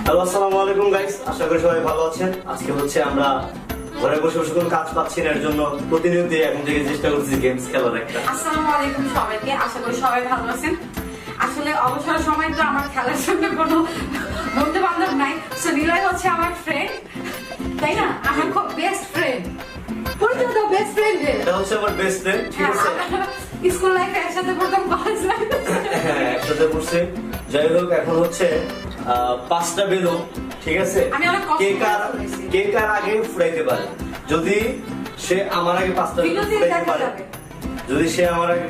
Hello, আসসালামু আলাইকুম guys, আশা করি সবাই ভালো আছেন। আজকে হচ্ছে আমরা ঘরে বসে বসে কোনো কাজ পাচ্ছি না, এর জন্য প্রতিনিয়ত এখন থেকে চেষ্টা করছি গেমস খেলার একটা। আসসালামু আলাইকুম সবাইকে, আশা করি সবাই ভালো আছেন। আসলে অবসর সময় তো আমার খেলার জন্য কোনো বন্ধু বান্ধব নাই, সো নিলয় হচ্ছে আমার ফ্রেন্ড, তাই না? আমার খুব বেস্ট ফ্রেন্ড, পরিচিত বেস্ট ফ্রেন্ড। এটা হচ্ছে আমার বেস্ট ফ্রেন্ড, ঠিক আছে? স্কুল লাইফে একসাথে পড়তাম, কলেজ লাইফে হ্যাঁ, একসাথে পড়ছি। যাই হোক, এখন হচ্ছে 5টা বেলুন, ঠিক আছে? আমি অনেক কষ্ট করে কে কার আগে ফুরাইতে পারে। যদি সে আমার আগে 5টা বেলুন ফুরাইতে পারে, যদি সে আমার আগে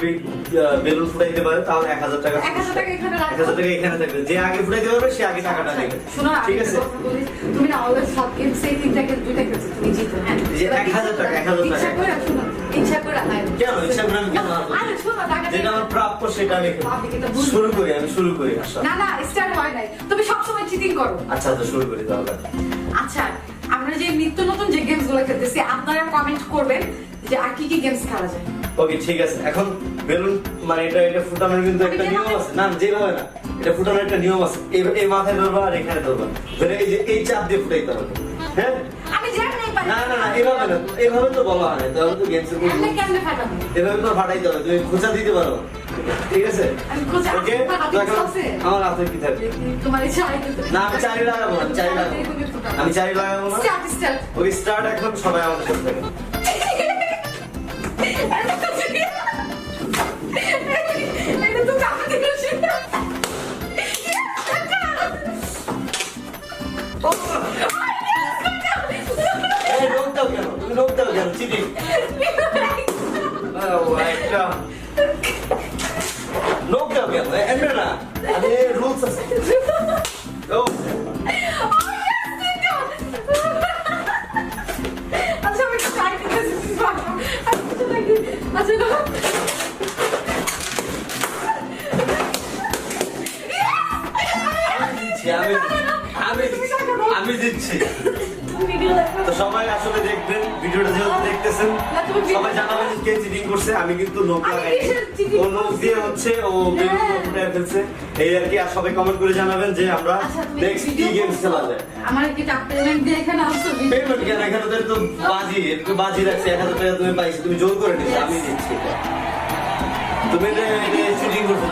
বেলুন ফুটাইতে পারে, তাহলে 1000 টাকা। 1000 টাকা এখানে রাখো। 1000 টাকা এখানে থাকবে। যে আগে ফুটাইতে পারবে সে আগে টাকাটা নেবে, শোনো, ঠিক আছে? তুমি না অলওয়েজ সব গেমস এই তিনটাকে দুইটা খেলছো, তুমি জিতো। হ্যাঁ, যে 1000 টাকা, 1000 টাকা। ইচ্ছা করে শোনো, ইচ্ছা করে কেন ইচ্ছা করে আমি কেন হারবো? আরে শোনো, টাকা যেটা আমার প্রাপ্য সেটা আমি শুরু করি, আচ্ছা। না না, স্টার্ট হয় নাই, তুমি সবসময় চিটিং করো। আচ্ছা, শুরু করি তাহলে। আচ্ছা, আমরা যে নিত্য নতুন যে গেমস গুলো খেলতেছি, আপনারা কমেন্ট করবেন যে আর কি কি গেমস খেলা যায়। ওকে, ঠিক আছে। এখন বেলুন মানে এটা ফুটানোর কিন্তু একটা নিয়ম আছে। না, যেভাবে না, এটা ফুটানোর একটা নিয়ম আছে। এই মাথায় ধরবা আর এখানে ধরবা, ধরে এই যে এই চাপ দিয়ে ফুটাইতে হবে। হ্যাঁ, আমি জানি না। না না না, এভাবে না, এভাবে তো বলা হয় না, তাহলে তো গেমস এর কেমনে কেমনে ফাটাবো? এভাবে তো ফাটাইতে হবে। তুমি খোঁচা দিতে পারো, ঠিক আছে? আমি খোঁচা ওকে, আছে আমার হাতে কি থাকে? তোমার ইচ্ছা হয় তো। না, আমি চারি লাগাবো না, আমি চারি লাগাবো না। স্টার্ট। ওকে, স্টার্ট। এখন সবাই আমাদের সাথে থাকেন। এটা তো চাপা দিলো সেটা। এই লোক দাও কেন? তুমি লোক দাও কেন? চিটিং। একটা লোক দাও কেন? এমনি না, আরে রুলস আছে। ও, আচ্ছা, আমি ট্রাই করতেছি। আচ্ছা, আমি দিচ্ছি। ভিডিও দেখো। তো সবাই আসলে দেখবেন, ভিডিওটা যেহেতু দেখতেছেন, না, তুমি সবাই জানাবেন যে কে চিটিং করছে। আমি কিন্তু নোক আমি লাগাইনি, কিসের cheating ও নোক দিয়ে হচ্ছে ও বেলুন ফুটায় ফেলছে। এই আর কি। আর সবাই কমেন্ট করে জানাবেন যে আমরা আচ্ছা, তুমি নেক্সট কি ভিডিও গেমস খেলা যায়। আমার কি টাকা পেমেন্ট দিয়ে এখানে আসছো? পেমেন্ট কেন? এখানে তো বাজি, একটু বাজি রাখছি। 1000 টাকা তুমি পাইছি, তুমি জোর করে নিচ্ছ। আমি দিচ্ছি। তুমি চিটিং করছো।